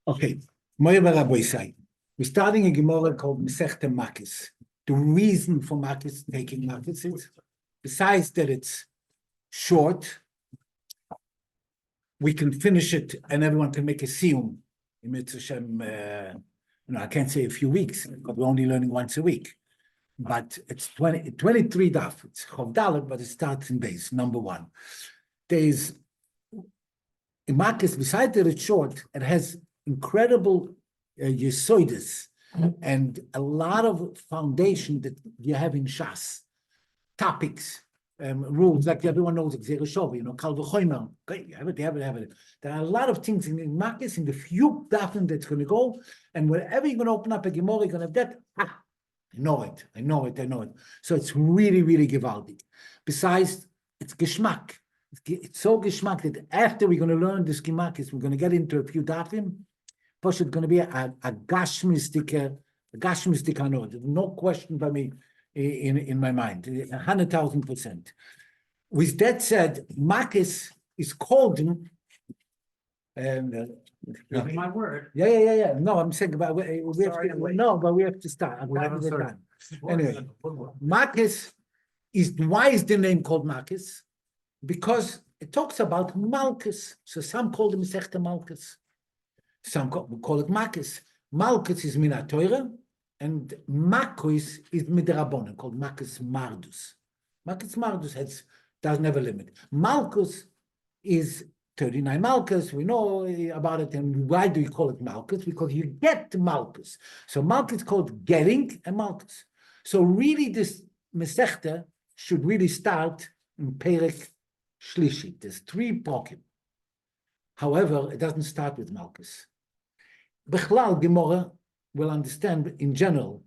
Okay, Moira Rabbi say, we're starting a Gemoro called Mesechta Makos. The reason for Makos, taking Makos is, besides that it's short, we can finish it and everyone can make a siyum. I can't say a few weeks, because we're only learning once a week. But it's 23 daf. It's Chof Dalet, but it starts in base, number one. There's in Makos, besides that it's short, it has incredible yesoidis and a lot of foundation that you have in Shas, topics, rules, like everyone knows, Kal v'chomer. Okay, you have it. There are a lot of things in Makos, in the few dafim that's going to go, and wherever you're going to open up a Gemoro, you're going to have that. I know it. So it's really, really gewaltig. Besides, it's geschmack. It's so geschmack that after we're going to learn this Makos, we're going to get into a few dafim. First, it's going to be a gashmistic anod. No question by me in my mind, 100,000%. With that said, Makos is called. My word. Yeah. No, I'm saying about but we have to start. Anyway, Makos is, why is the name called Makos? Because it talks about Malchus. So some call it Mesechta Makos. Some call it Makos. Malchus is Min HaTorah, and Makos is Midrabanan, called Makos Mardus. Makos Mardus doesn't have a limit. Malchus is 39 Malchus. We know about it. And why do you call it Malchus? Because you get Malchus. So Malchus is called getting and Malchus. So really this Mesechta should really start in Perek Shlishi. There's 3 pokim. However, it doesn't start with Malchus. Bechlal Gemoro will understand in general.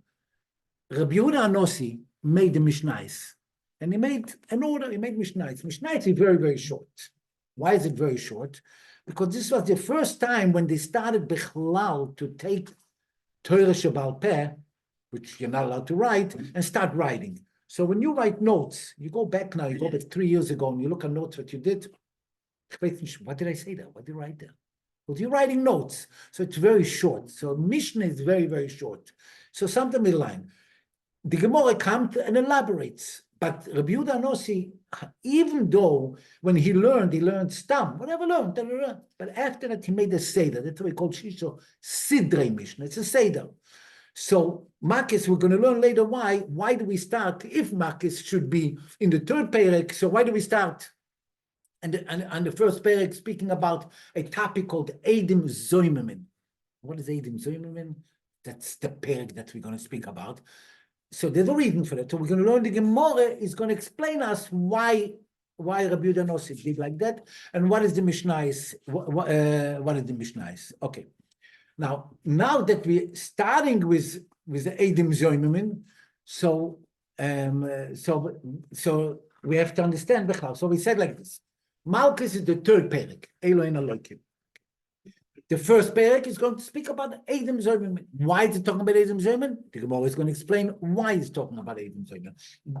Rabbi Holtzman made the Mishnais, and he made an order. He made Mishnais. Mishnais is very, very short. Why is it very short? Because this was the first time when they started Bechlal to take Torah Shebal Peh, which you're not allowed to write, and start writing. So when you write notes, you go back 3 years ago, and you look at notes what you did. What did I say there? What did I write there? Well, you're writing notes, so it's very short. So Mishnah is very, very short. So something midline. The Gemara comes and elaborates. But Rabbi Holtzman, even though when he learned stam, whatever learned, but after that he made a seder. That's what we call Shisho Sidrei Mishnah. It's a seder. So Makos, we're going to learn later why. Why do we start? If Makos should be in the 3rd perek, so why do we start? And the first perek speaking about a topic called Eidim Zoymemin. What is Eidim Zoymemin? That's the perek that we're going to speak about. So there's a reason for that. So we're going to learn the Gemoro is going to explain us why Rabbi Holtzman did like that, and what is the Mishnais? What is the Mishnais? Okay. Now that we're starting with the Eidim Zoymemin, so we have to understand Bechlal. So we said like this. Malchus is the 3rd perek, Eloin Elokim. The 1st perek is going to speak about Eidim Zoymemin. Why is it talking about Eidim Zoymemin? The Gemara is going to explain why it's talking about Eidim Zoymemin.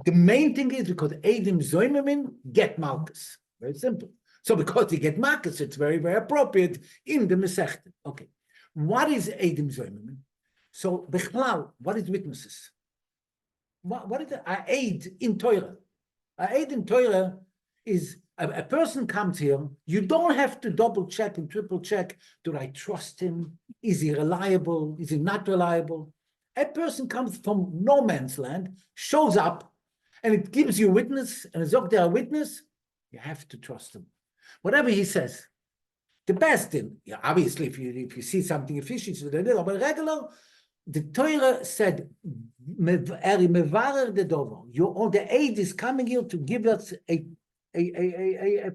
The main thing is because Eidim Zoymemin get Malchus. Very simple. So because they get Malchus, it's very, very appropriate in the Mesechta. Okay. What is Eidim Zoymemin? So, Bechlal, what is witnesses? What is a aid in Torah? A aid in Torah is a person comes here, you don't have to double check and triple check. Do I trust him? Is he reliable? Is he not reliable? A person comes from no man's land, shows up, and it gives you witness, and it's up there a witness, you have to trust him. Whatever he says. The best thing, obviously, if you see something fishy, but regular, the Torah said, the aid is coming here to give us a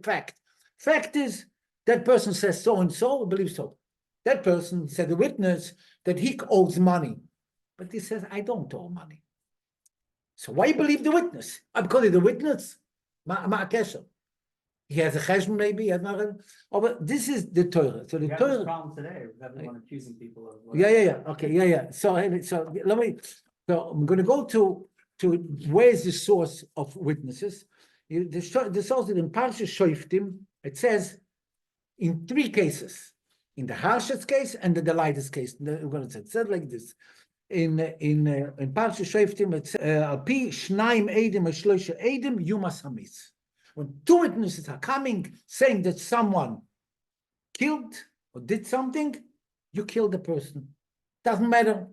fact. Fact is that person says so and so, believes so. That person said the witness that he owes money, but he says I don't owe money. So why believe the witness? Because he's the witness. He has a cheshbon maybe. He has not. Oh, but this is the Torah. So the Torah. This problem today with everyone accusing people of. Okay. So let me. So I'm going to go to where's the source of witnesses. The source is in Parsha Shoftim. It says in 3 cases. in the harshest case and in the lightest case. It said like this. In Parsha Shoftim, it's Alpi Shnaim Eidim Shloisha Eidim Yumas Hamis. When two witnesses are coming saying that someone killed or did something, you kill the person. Doesn't matter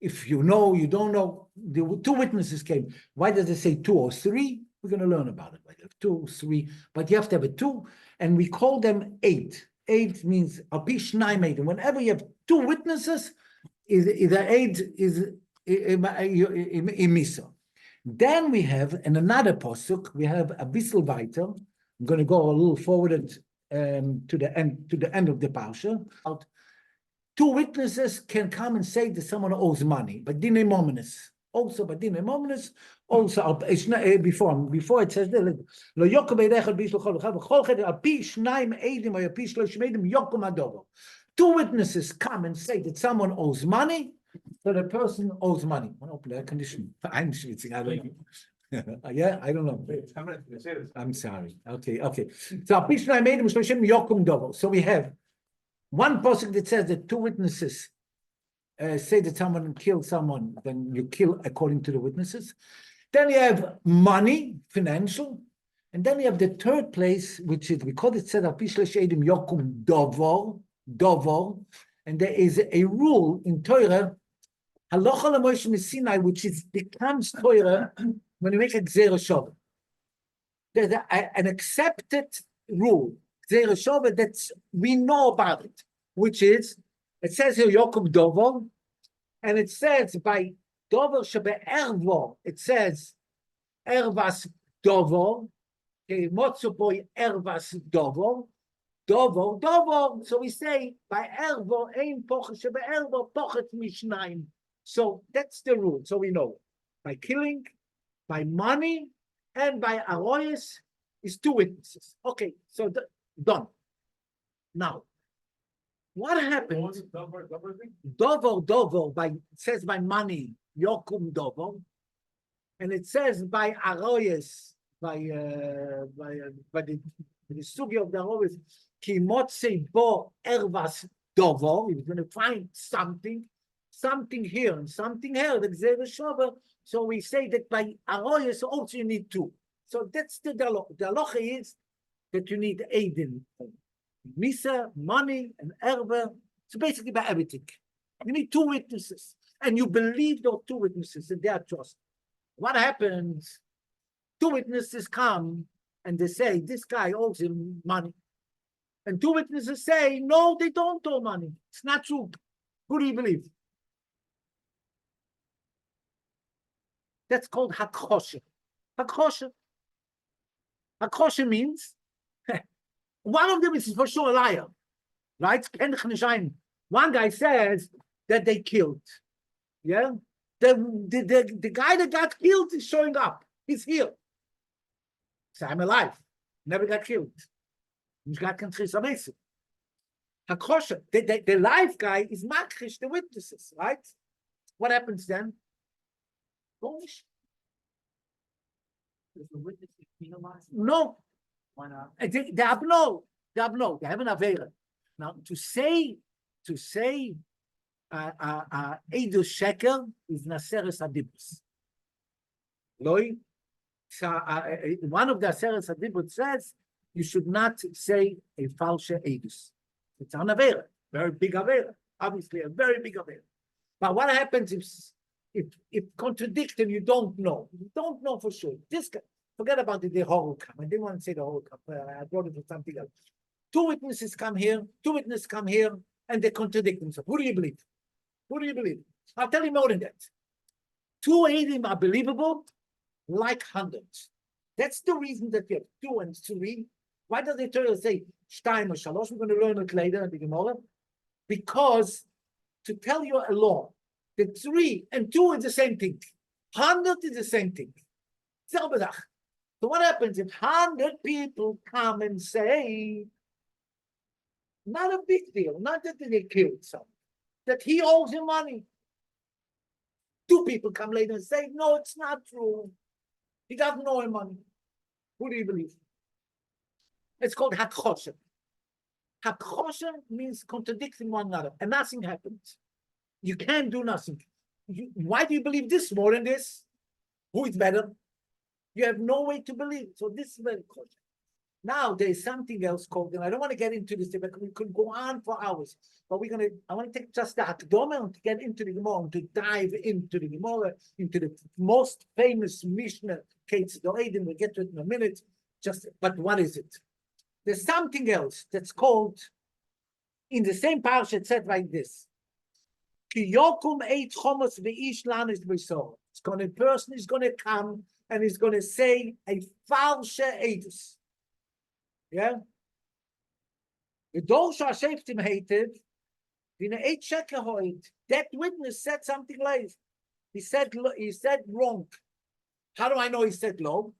if you know, you don't know. The two witnesses came. Why does it say 2 or 3? We're going to learn about it. Like 2, 3, but you have to have a 2, and we call them 8. 8 means Alpi Shnaim Eidim. Whenever you have 2 witnesses, the 8 is imisa. Then we have in another posuk, we have a bissel weiter. I'm going to go a little forward to the end of the parsha. 2 witnesses can come and say that someone owes money, but dinei mominus. Also, but dinei mominus. Also, before it says lo yokom beidechad bishlo chol chol api shnaim eidim or api shloshim eidim yokom adovo. 2 witnesses come and say that someone owes money, so the person owes money. Open air condition. I'm schwitzing. I don't know. Yeah, I don't know. I'm sorry. Okay. So we have one posuk that says that 2 witnesses say that someone killed someone, then you kill according to the witnesses. Then you have money, financial, and then you have the third place, which is we call it said yokum dovor, and there is a rule in Torah, halacha l'Moshe Sinai, which becomes Torah when you make a gzera shova. There's an accepted rule, gzera shova, that we know about it, which is, it says here yokum dovor, and it says by dovor shebe'ervo, it says ervas dovor, motzupoy ervas dovor, Dovo. So we say by ervo ein pochet shebe'ervo pochet mishnaim. So that's the rule. So we know by killing, by money, and by aroyes is 2 witnesses. Okay, so done. Now, what happens? Dovo by it says by money yokum dovo, and it says by aroyes by the sugi of the aroyes. Ki motzei bo ervas dovo, you're going to find something here and something here, the gzera shova. So we say that by aroyes also you need 2. So that's the halacha. The halacha is that you need eidin, misa, money, and erva. So basically by everything. You need 2 witnesses. And you believe those 2 witnesses and they are trusted. What happens? 2 witnesses come and they say, this guy owes him money. And 2 witnesses say, no, they don't owe money. It's not true. Who do you believe? That's called hakosha. Hakosha means one of them is for sure a liar, right? One guy says that they killed. Yeah, the guy that got killed is showing up. He's here. So I'm alive. Never got killed. Hakosha. The live guy is makrish the witnesses, right? What happens then? No. Why not? They have no. They have an avera. Now to say Eidu Sheker is Naseres Adibus. Loi. One of the Naseres Adibus says you should not say a false Eidus. It's an avera, very big avera, obviously a very big avera. But what happens if contradict and you don't know? You don't know for sure. This guy, forget about the Horav. I didn't want to say the Horav. I brought it for something else. 2 witnesses come here, and they contradict themselves. Who do you believe? I'll tell you more than that. 2 Eidim are believable like hundreds. That's the reason that we have 2 and 3. Why does the Torah say Shtaim or Shalosh? We're going to learn it later in the Gemoro. Because to tell you a law, that 3 and 2 is the same thing. 100 is the same thing. So what happens if 100 people come and say, not a big deal, not that they killed someone, that he owes him money. 2 people come later and say, no, it's not true. He doesn't owe him money. Who do you believe? It's called hakosha. Hakosha means contradicting one another, and nothing happens. You can't do nothing. Why do you believe this more than this? Who is better? You have no way to believe. So this is very kosher. Now there is something else called, and I don't want to get into this debate. We could go on for hours, but I want to take just the Hakdama and to get into the Gemoro, to dive into the Gemoro, into the most famous Mishnah, Kates Doedim. We'll get to it in a minute. But what is it? There's something else that's called, in the same parsha, it said like this. Ki yokum eit chomos v'ish lanish b'sor. A person is going to come and he's going to say a false edus. Yeah? The dosha sheftim hated, in a 8 shekel hoid, that witness said something like, he said wrong. How do I know he said wrong?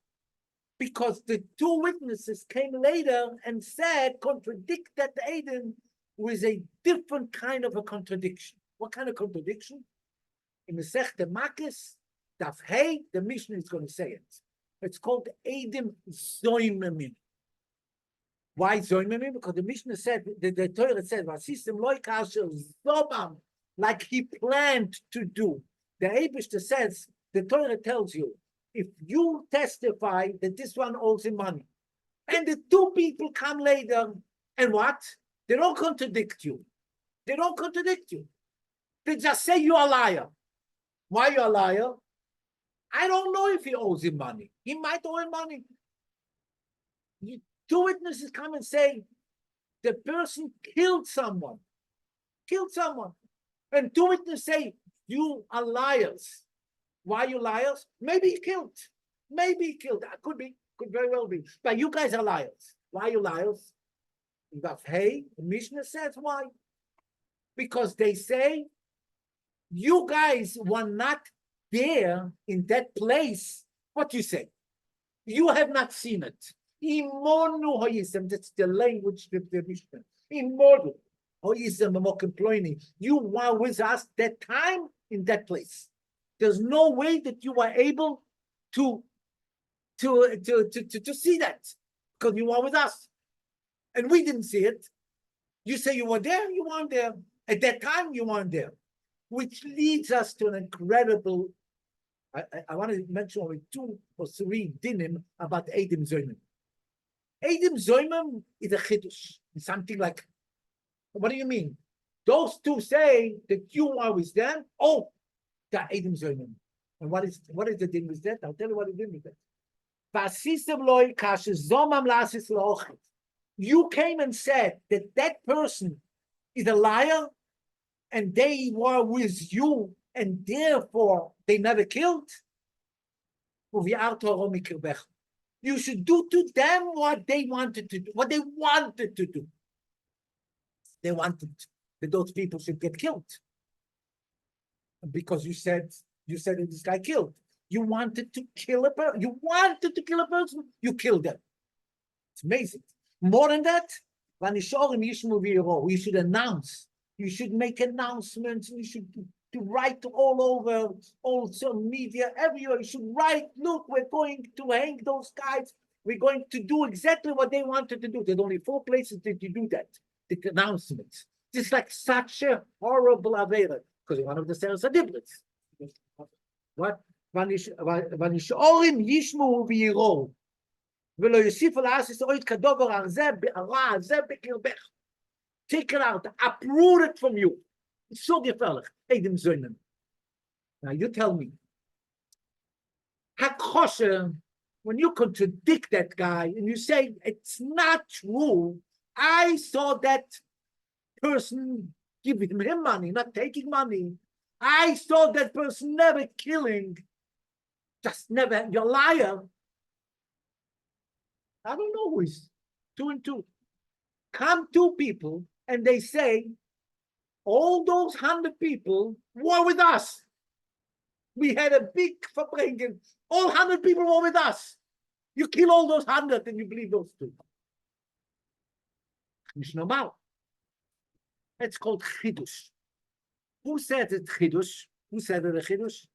Because the 2 witnesses came later and said, contradicted the Aiden with a different kind of a contradiction. What kind of contradiction? In Mesechta Makos, Daf Hey, the Mishnah is going to say it. It's called Eidim Zoimemim. Why Zoimemim? Because the Mishnah said, the Torah said, like he planned to do. The Eibishter says, the Torah tells you, if you testify that this one owes him money, and the 2 people come later, and what? They don't contradict you. They don't contradict you. They just say you're a liar. Why you're a liar? I don't know if he owes him money. He might owe him money. 2 witnesses come and say the person killed someone. Killed someone. And 2 witnesses say you are liars. Why are you liars? Maybe he killed. Maybe he killed. That could be. Could very well be. But you guys are liars. Why are you liars? Hey, the Mishnah says why. Because they say you guys were not there in that place. What you say? You have not seen it. Imonu hoyisem. That's the language of the Mishnah. Imonu hoyisem amokem. You were with us that time in that place. There's no way that you were able to see that because you were with us, and we didn't see it. You say you were there, you weren't there. At that time, you weren't there, which leads us to an incredible. I want to mention only 2 or 3 dinim about Eidim Zoimim. Eidim Zoimim is a chiddush. It's something like, what do you mean? Those 2 say that you are with them. Oh, the Eidim Zoimim. And what is the din with that? I'll tell you what the din with that. You came and said that person is a liar, and they were with you, and therefore they never killed. You should do to them what they wanted to do. What they wanted to do. They wanted that those people should get killed. Because you said that this guy killed. You wanted to kill a person. You wanted to kill a person. You killed them. It's amazing. More than that, you should announce. You should make announcements. You should write all over, all social media, everywhere. You should write, look, we're going to hang those guys. We're going to do exactly what they wanted to do. There's only 4 places that you do that. The announcements. It's like such a horrible avera. Because one of the sales are diblets. What? Vanishorim yishmu v'yiro. V'lo yosifu la'asis oit kadover arzeh be'ara azeh be'kirbech. Take it out. Uproot it from you. It's so gefährlich. Eidim Zoimim. Now you tell me. Hakosher, when you contradict that guy and you say it's not true, I saw that person giving him money, not taking money. I saw that person never killing, just never. You're a liar. I don't know who is 2 and 2. Come 2 people and they say, all those 100 people were with us. We had a big verbringen. All 100 people were with us. You kill all those 100 and you believe those 2. Nicht normal. It's called chidush. Who said it chidush? Who said it a chidush?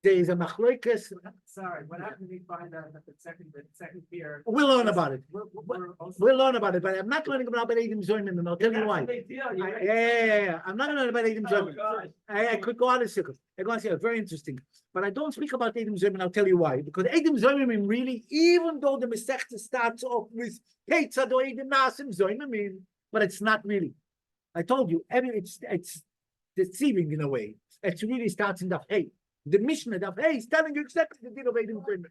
there is a machloikes. Sorry, what happened if we find out that the second tier? We'll learn about it. We're also. We'll learn about it, but I'm not learning about Eidim Zoyim, and I'll tell you That's why. a big deal. Yeah. I'm not learning about Eidim Oh, Zoyim. God. I could go on a circle. I go on a circle. Very interesting. But I don't speak about Eidim Zoyim, and I'll tell you why. Because Eidim Zoyim really, even though the Mesechta starts off with Ketzad or Eidim Nasim Zoyim, but it's not really. I told you, it's deceiving in a way. It really starts in Daf Hey. The Mishnah Daf Hey is telling you exactly the deal of Eidim Zoyim.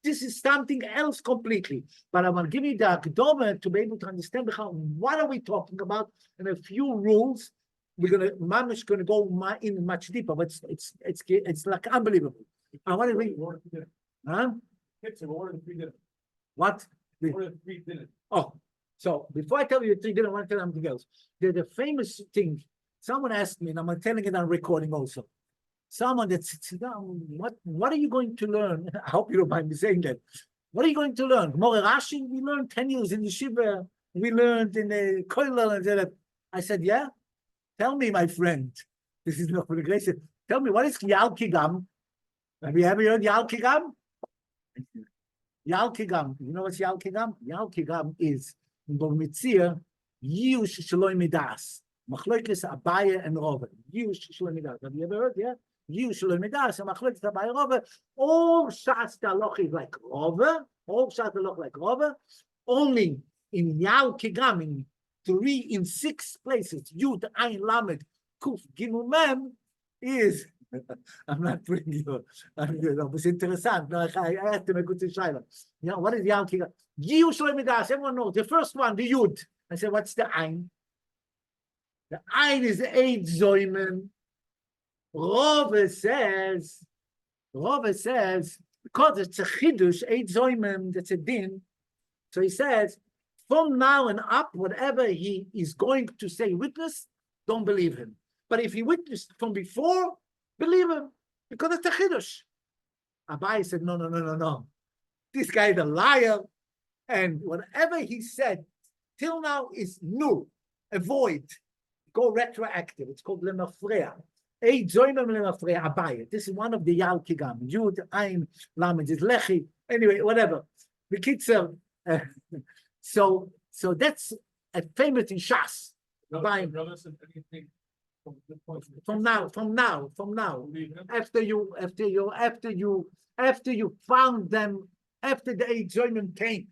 This is something else completely. But I want to give you the akdoma to be able to understand what are we talking about and a few rules. Mamish gonna go in much deeper, but it's like unbelievable. I want to read. Huh? What? Oh, so before I tell you the 3 dinner, I want to tell you something else. There's a famous thing. Someone asked me, and I'm telling it on recording also. Someone that sits down, what are you going to learn? I hope you don't mind me saying that. What are you going to learn? More Rashi, we learned 10 years in the Shiva. We learned in the Koilel and that. I said, yeah. Tell me, my friend. This is not for the grace. Tell me, what is Yal Kigam? Have you ever heard Yal Kigam? Yal Kigam. You know what's Yal Kigam? Yal Kigam is in Mitzir, Yush Shaloi Midas. Machloikes Abaye and Rove. Yush Shaloi Midas. Have you ever heard? Yeah? Yush Shaloi Midas and Machloikes Abaye Rove. All Shas Taloch is like Rove. All Shas Taloch like Rove. Only in Yal Kigam, in 6 places, Yud, Ayin, Lamed, Kuf, Gimel, Mem, is, I'm not bringing you, it's interesting. No, I have to make good shaila. You know, what is Yal Kigam? Yush Shaloi Midas, everyone knows. The first one, the Yud. I said, what's the Ayin? The Ayin is 8 Zoymen. Rove says, because it's a chidush, 8 Zoymen, that's a din. So he says, from now and up, whatever he is going to say witness, don't believe him. But if he witnessed from before, believe him, because it's a chidush. Abai said, no. This guy is a liar, and whatever he said till now is null, avoid, go retroactive. It's called lemafreya. Abai. This is one of the Yal Kigam. Yud, Ain, Lamed, is Lechi. Anyway, whatever. The kids So that's a famous in Shas. From now. After you found them, after the 8 Zoyim came.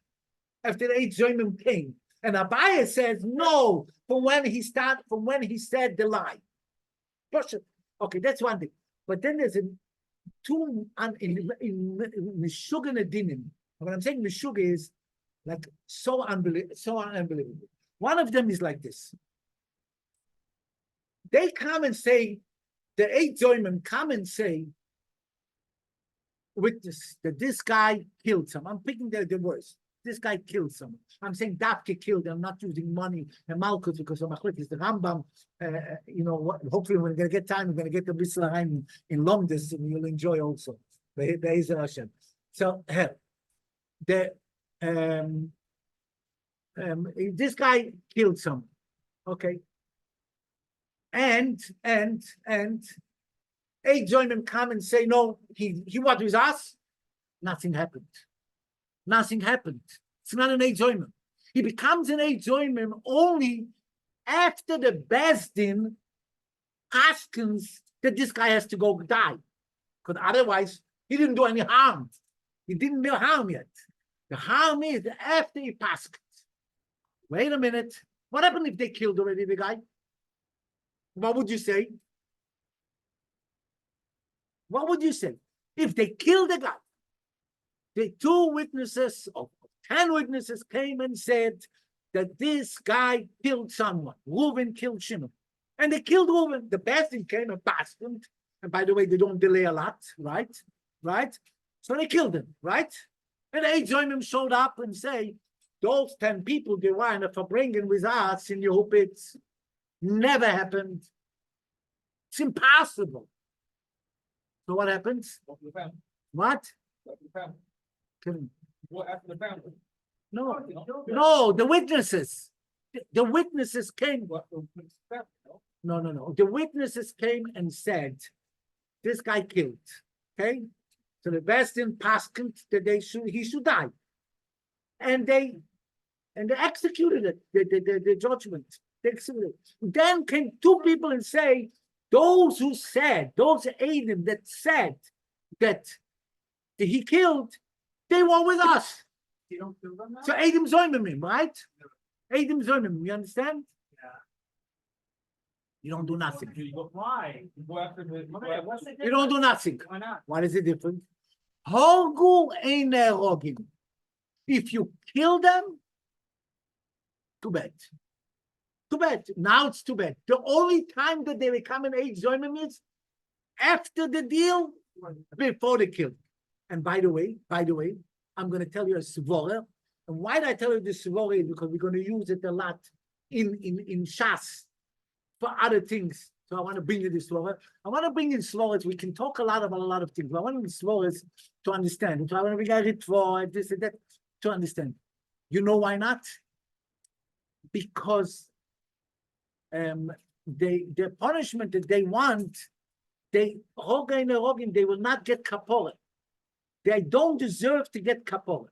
And Abaye says no, from when he said the lie. Okay, that's one thing. But then there's in Meshuggah Nadinim. When I'm saying Meshuggah is like so unbelievable. One of them is like this. They come and say, the 8 Zoyim come and say, witness that this guy killed someone. I'm picking the words. This guy killed someone. I'm saying Dafke killed. I'm not using money and Malchus because of Machlik is the Rambam. Hopefully we're going to get time. We're going to get the Bislah in Longdis and you'll enjoy also. Be'ezer Hashem. So this guy killed someone. Okay. And 8 Zoyim come and say, no, he what with us? Nothing happened. It's not an 8 Zoyim. He becomes an 8 Zoyim only after the Bezdin asks that this guy has to go die. Because otherwise, he didn't do any harm. He didn't do harm yet. The harm is after he passed. Wait a minute. What happened if they killed already the guy? What would you say? If they killed the guy, the 2 witnesses of 10 witnesses came and said that this guy killed someone. Reuven killed Shimon. And they killed Reuven. The Bezdin came and passed him. And by the way, they don't delay a lot, right? So they killed him, right? And 8 Zoyim showed up and say, those 10 people they were in a Fabringen with us in Yehupitz. Never happened. It's impossible. So what happens? What? What after the family? No, the witnesses. The witnesses came. No. The witnesses came and said, this guy killed. Okay, so the Besdin paskened that he should die, and they executed it. The judgment. They executed it. Then came two people and say, those Adam that said that he killed, they were with us. You don't feel them now? So Adam Zoimimim, right? Adam Zoimimim, you understand? Yeah. You don't do nothing. Why? You don't do nothing. Why not? What is the difference? Horgu ein erogim. If you kill them, too bad. Too bad. Now it's too bad. The only time that they become an age zoimim is after the deal, before the kill. And by the way, I'm going to tell you a svora. And why did I tell you this svora? Because we're going to use it a lot in Shas for other things. So I want to bring you this svora. I want to bring in svoras. We can talk a lot about a lot of things. But I want these svoras to understand. So I want to bring a ritva, this and that, to understand. You know why not? Because the punishment that they want, they will not get kapora. They don't deserve to get kapora.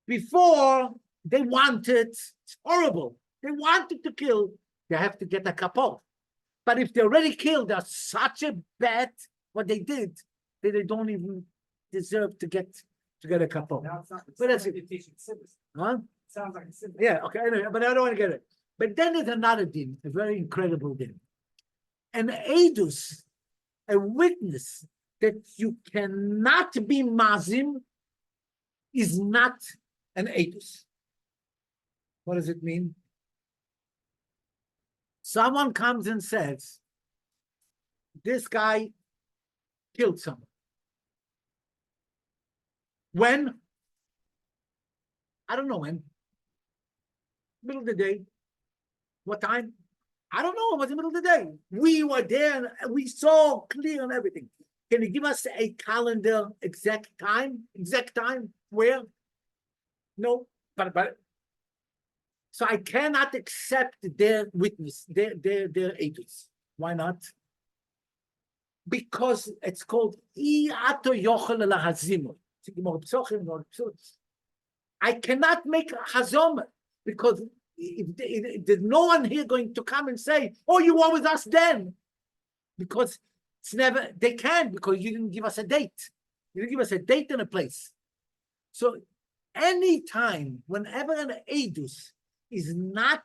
Before they wanted, it's horrible. They wanted to kill, they have to get a kapora. But if they already killed, they're such a bad what they did that they don't even deserve to get a kapora. Now it's not. But that's like it. you're teaching civics. Huh? Sounds like a civics. Yeah, okay, anyway, but I don't want to get it. But then there's another din, a very incredible din. An edus, a witness that you cannot be mazim, is not an edus. What does it mean? Someone comes and says, this guy killed someone. When? I don't know when. Middle of the day. What time? I don't know. It was the middle of the day. We were there and we saw clear and everything. Can you give us a calendar, exact time? Exact time? Where? No. But so I cannot accept their witness, their agents. Why not? Because it's called I cannot make a hazom because there's no one here going to come and say, oh, you were with us then. Because it's never, they can't, because you didn't give us a date. You didn't give us a date and a place. So anytime, whenever an edus is not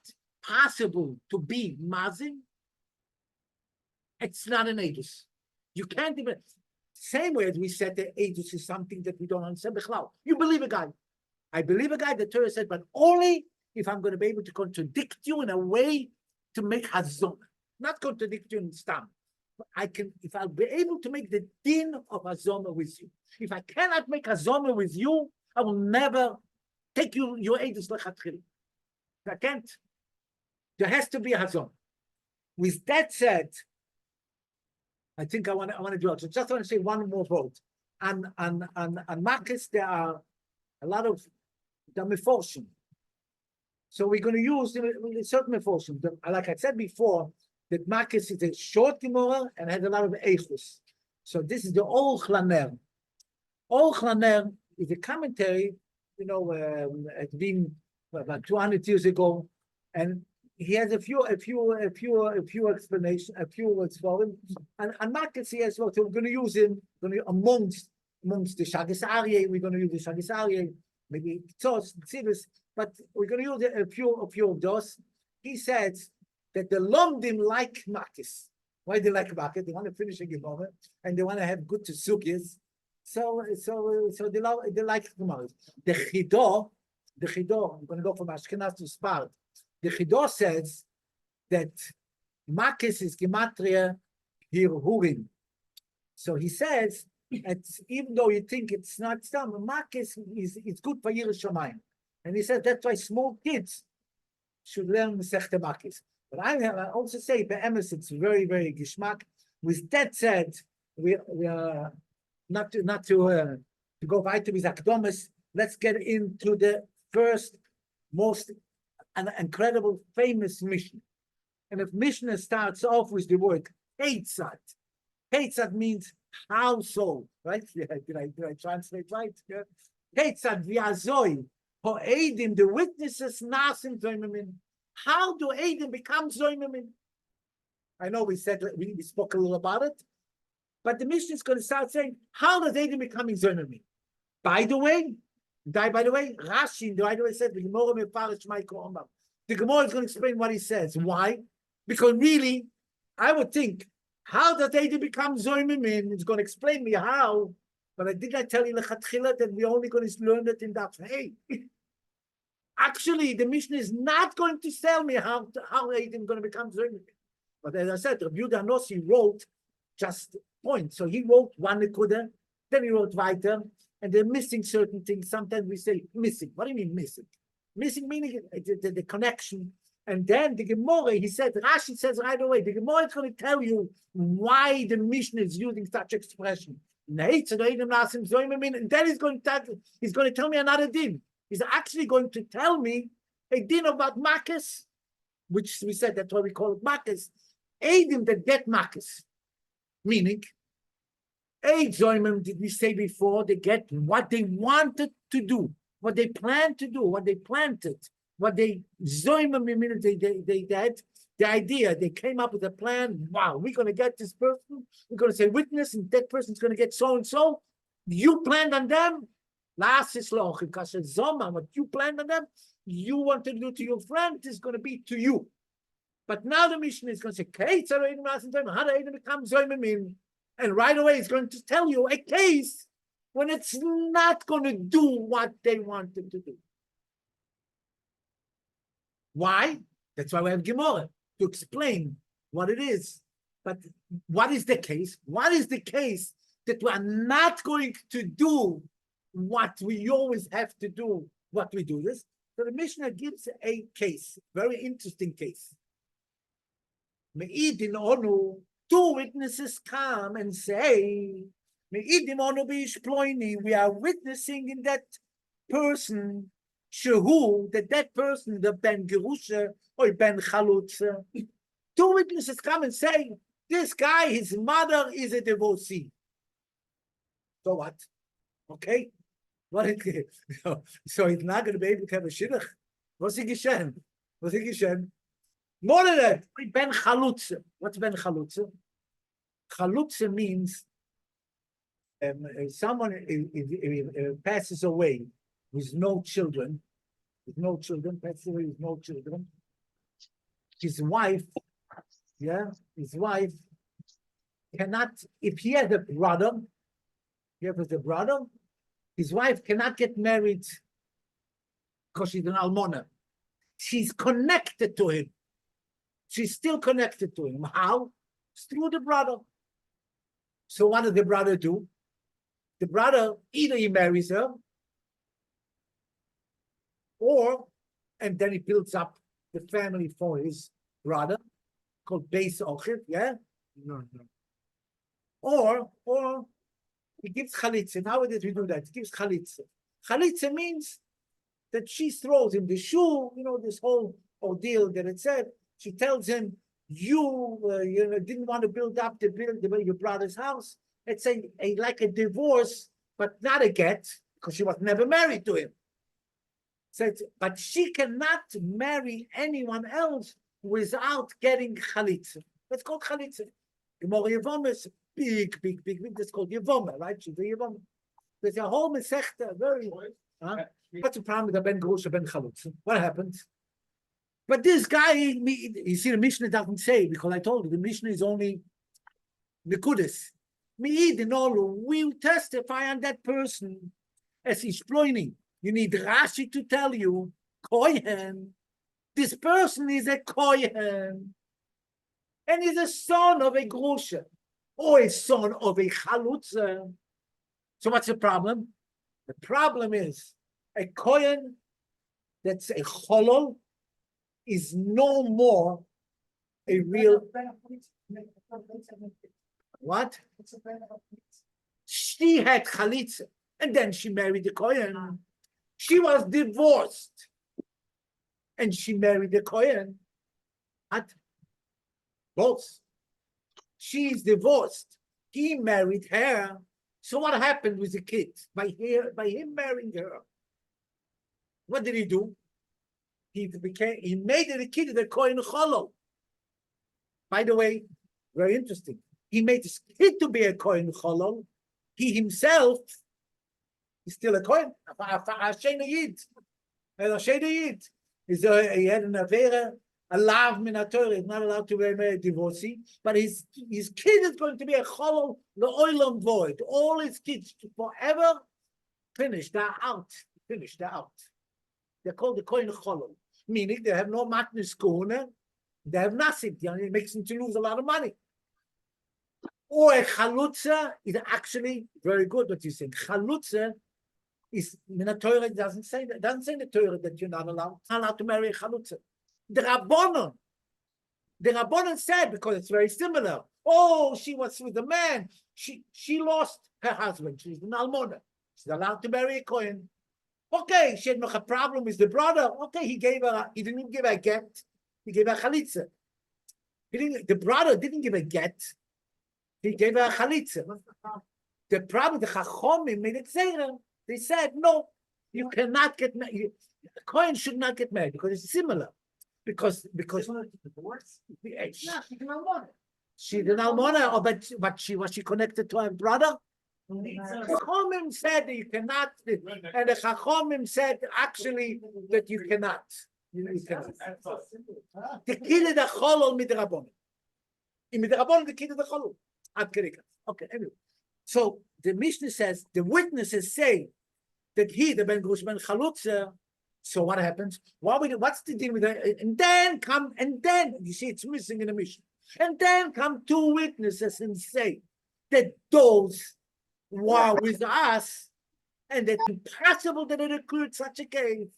possible to be mazim, it's not an edus. You can't even, same way as we said that edus is something that we don't understand. You believe a guy. I believe a guy, the Torah said, but only if I'm going to be able to contradict you in a way to make hazon, not contradict you in stam. I can, if I'll be able to make the din of hazon with you. If I cannot make hazon with you, I will never take you your edus lechatchil. I can't. There has to be a hazon. With that said, I think I want to do it. So just want to say one more vote. On Makos, there are a lot of the meforshim. So we're going to use certain meforshim. Like I said before, that Makos is a short Gemoro and has a lot of eichus. So this is the Ol Chlaner. Ol Chlaner is a commentary, it's been about 200 years ago, and he has a few explanations, a few words for him. And Makos he has what, so we're going to use him amongst the Shagis Aryeh. We're going to use the Shagis Aryeh, maybe Tzos, Tzivus, but we're going to use a few of those. He says that the Lomdim like Makos. Why they like Makos? They want to finish a Gemoro and they want to have good Tzukis. So they like Gemara. The Chido, I'm going to go from Ashkenaz to Spard. The Chido says that Makos is Gematria Hirhurim. So he says, even though you think it's not Stam, Makos is good for Yiras Shamayim. And he says that's why small kids should learn Mesechta Makos. But I also say, Be'emes, it's very, very gishmak. With that said, we are not to go right to his akdomis. Let's get into the first most incredible, famous Mishnah. And if Mishnah starts off with the word Keitzad, Keitzad means How so? Right? Yeah, did I translate right? Yeah. Ketzad v'azoi, ho'edim, the witnesses nasim zoimemin. How do edim become zoimemin? I know we spoke a little about it, but the Mishnah is going to start saying, how does edim becoming zoimemin? By the way, Rashi, by the way, said the Gemoro mefarish ma'iko omar. The Gemoro is going to explain what he says. Why? Because really, I would think, how does edim become zoimemin? It's going to explain me how. But I did not tell you lechatchila that we're only going to learn it in that. Hey, actually, the Mishnah is not going to tell me how Eidim going to become zoimemin. But as I said, Rabbi Yehuda Nossi wrote just points. So he wrote one nekuda, then he wrote weiter, and they're missing certain things. Sometimes we say missing. What do you mean missing? Missing meaning the connection. And then the Gemoro, he said, Rashi says right away, the Gemoro is going to tell you why the Mishnah is using such expression. And then he's going to tell me another din. He's actually going to tell me a din about Makos, which we said that's why we call it Makos. Eidim that get Makos, meaning, did we say before, they get what they wanted to do, what they planned to do, what they planted, what they had the idea, they came up with a plan. Wow, we're going to get this person, we're going to say witness, and that person's going to get so and so. You planned on them. What you planned on them, you want to do to your friend, is going to be to you. But now the Mishnah is going to say, how do Eidim become zoimemin? And right away it's going to tell you a case when it's not going to do what they wanted to do. Why? That's why we have Gemoro, to explain what it is. But what is the case? What is the case that we are not going to do what we always have to do, what we do this? So the Mishnah gives a case, very interesting case. Me'idin onu, two witnesses come and say, Me'idin onu b'ishploini, we are witnessing in that person, shehu, that person, the ben gerusha or ben chalutza. Two witnesses come and say, this guy, his mother is a divorcee. So what? Okay? So he's not going to be able to have a shidduch. What's he geschehen? More than that, ben chalutza. What's ben chalutza? Chalutza means someone passes away with no children, passes away with no children. His wife cannot, if he has a brother, his wife cannot get married because she's an almona. She's connected to him. She's still connected to him. How? It's through the brother. So what does the brother do? The brother, either he marries her, and then he builds up the family for his brother, called Beis Ochid, yeah? No. Or he gives chalitza. How did we do that? He gives chalitza. Chalitza means that she throws him the shoe, this whole ordeal that it said. She tells him, you didn't want to build up your brother's house. It's like a divorce, but not a get, because she was never married to him. But she cannot marry anyone else without getting chalitza. That's called chalitza. Gemoro Yevamah is big. That's called Yevamah, right? She's a Yevamah. There's a whole Mesechta, very. What's the problem with the ben gerusha ben chalutza? What happens? But this guy, you see, the Mishnah doesn't say, because I told you, the Mishnah is only Nekudas. We testify on that person as exploiting. You need Rashi to tell you, Kohen, this person is a Kohen, and is a son of a Grusha, or a son of a Chalutza. So what's the problem? The problem is, a Kohen that's a Cholol is no more a real. What? She had chalitza, and then she married the Kohen. She was divorced, and she married the Kohen. What? Both. She's divorced, he married her. So what happened with the kid? By him marrying her, what did he do? He made the kid the Kohen Cholo. By the way, very interesting. He made his kid to be a Kohen Cholo. He himself is still a Kohen. A Yid. He had an affair, a lav min haTorah. He's not allowed to marry a divorcee, but his kid is going to be a Cholo, the oilam void. All his kids forever finished. They're out. Finished. They're out. They're called the Kohen Cholo, meaning they have no matnas kuna. They have nothing. It makes them to lose a lot of money. Or a chalutza is actually very good. What you say, chalutza is in the Torah. It doesn't say that. It doesn't say in the Torah that you're not allowed to marry a chalutza. The Rabbanon said, because it's very similar. Oh, she was with a man. She lost her husband. She's an almona. She's allowed to marry a kohen. Okay, she had no problem with the brother. Okay, he didn't even give her a get. He gave her a chalitza. The brother didn't give a get. He gave her a chalitza. The problem, the Chachomim made it say, they said, no, you cannot get married. A kohen should not get married because it's similar. Because divorce? She's an almona. She's an almona, but was she connected to her brother? The Chachomim said that you cannot, and the Chachomim said actually that you cannot. You cannot. The kid of the cholol midrabon. In midrabon, the kid of the cholol. Okay, anyway. So the Mishnah says the witnesses say that he, the Ben Grush Ben Chalutza. So what happens? What's the deal with that? And then you see it's missing in the Mishnah. And then come two witnesses and say that those were with us, and that it's impossible that it occurred such a case.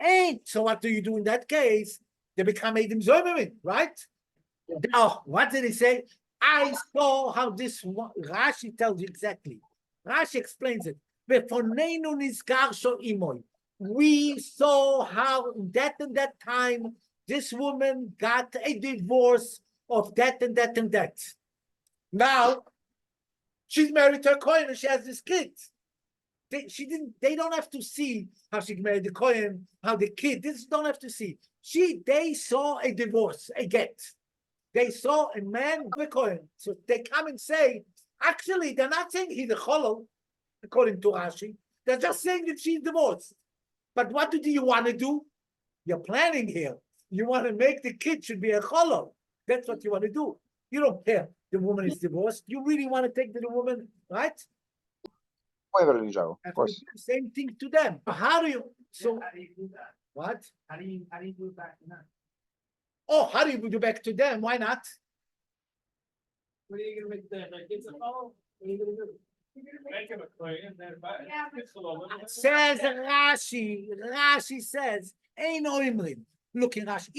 Ain't. So what do you do in that case? They become Eidim Zoimim, right? Now, what did he say? I saw how this Rashi tells you exactly. Rashi explains it. We saw how that and that time this woman got a divorce of that and that and that. Now she's married to a Kohen and she has this kid. They don't have to see how she married the Kohen, how the kid. This don't have to see. They saw a divorce, a get. They saw a man with a Kohen. So they come and say, actually, they're not saying he's a Cholol, according to Rashi. They're just saying that she's divorced. But what do you want to do? You're planning here. You want to make the kid should be a Cholol. That's what you want to do. You don't care. The woman is divorced. You really want to take the woman, right? Of course. Same thing to them. How do you? So how do you do that? what? How do you do it back to them? Oh, how do you do back to them? Why not? What are you gonna make them? Like it's a follow? What are you gonna do? Make him a kohen, then Says Rashi. Rashi says, "Ein oimrim." Look in Rashi.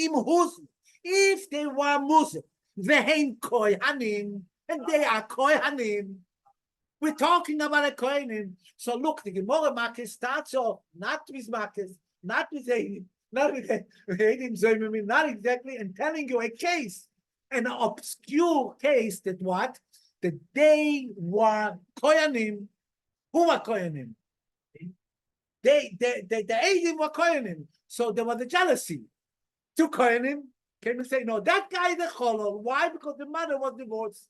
If they were Muslim, vehein kohanim, and they are kohanim. We're talking about a kohanim. So look, the Gemoro Makos starts off not with Makos, not with Eidim, not with Eidim Zoimim, not exactly, and telling you a case, an obscure case that what? That they were kohanim. Who were kohanim? The Eidim were kohanim. So there was a jealousy. Two kohanim came and say, no, that guy is a cholol. Why? Because the mother was divorced.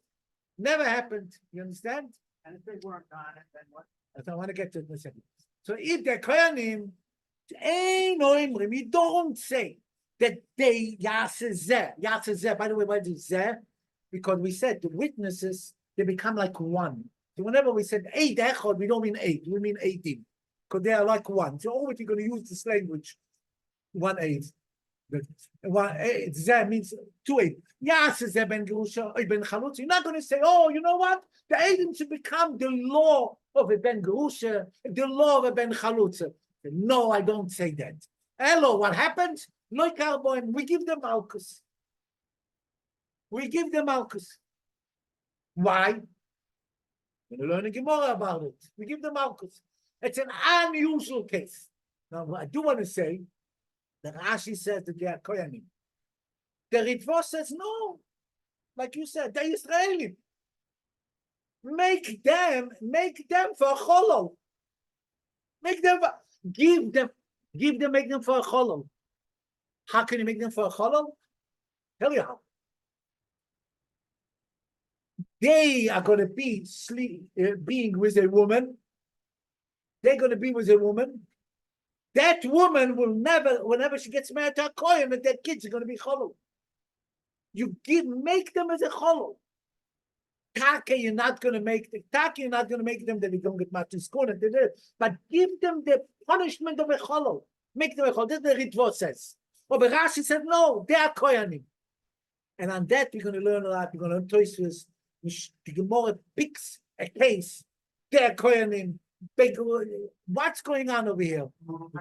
Never happened. You understand? And if they weren't on it, then what? I want to get to it in a second. So if they're kohanim, ain't no imrim. You don't say that they yasezeh. By the way, why is zeh? Because we said the witnesses, they become like one. So whenever we said eight echod, we don't mean eight. We mean 18. Because they are like one. So always you're going to use this language, 1/8. One eight means 2/8. Yasezeh ben gerusha ben chalutz. You're not going to say, oh, you know what? The Eidim should become the law of a ben gerusha, the law of a ben chalutz. No, I don't say that. Hello, what happens? We give them Malkus. We give them Malkus. Why? We're learning Gemoro about it. We give them Malkus. It's an unusual case. Now, I do want to say that Rashi says that they are Koyanim. The Ritva says no. Like you said, they're Israelim. Make them for a cholol. Make them, give them, make them for a cholol. How can you make them for a cholol? Tell you how. They are going to be being with a woman. They're going to be with a woman. That woman will never, whenever she gets married to a kohen, and their kids are going to be cholol. You make them as a cholol. Taka, you're not going to make them that they don't get married to school, but give them the punishment of a cholol. Make them a cholol. That's what the Ritva says. But Rashi said, no, they are kohanim. And on that, we're going to learn a lot. We're going to learn Tosfos. The Gemoro picks a case. They are kohanim. What's going on over here?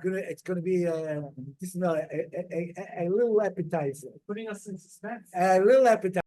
It's going to be this is a little appetizer. Putting us in suspense. A little appetizer.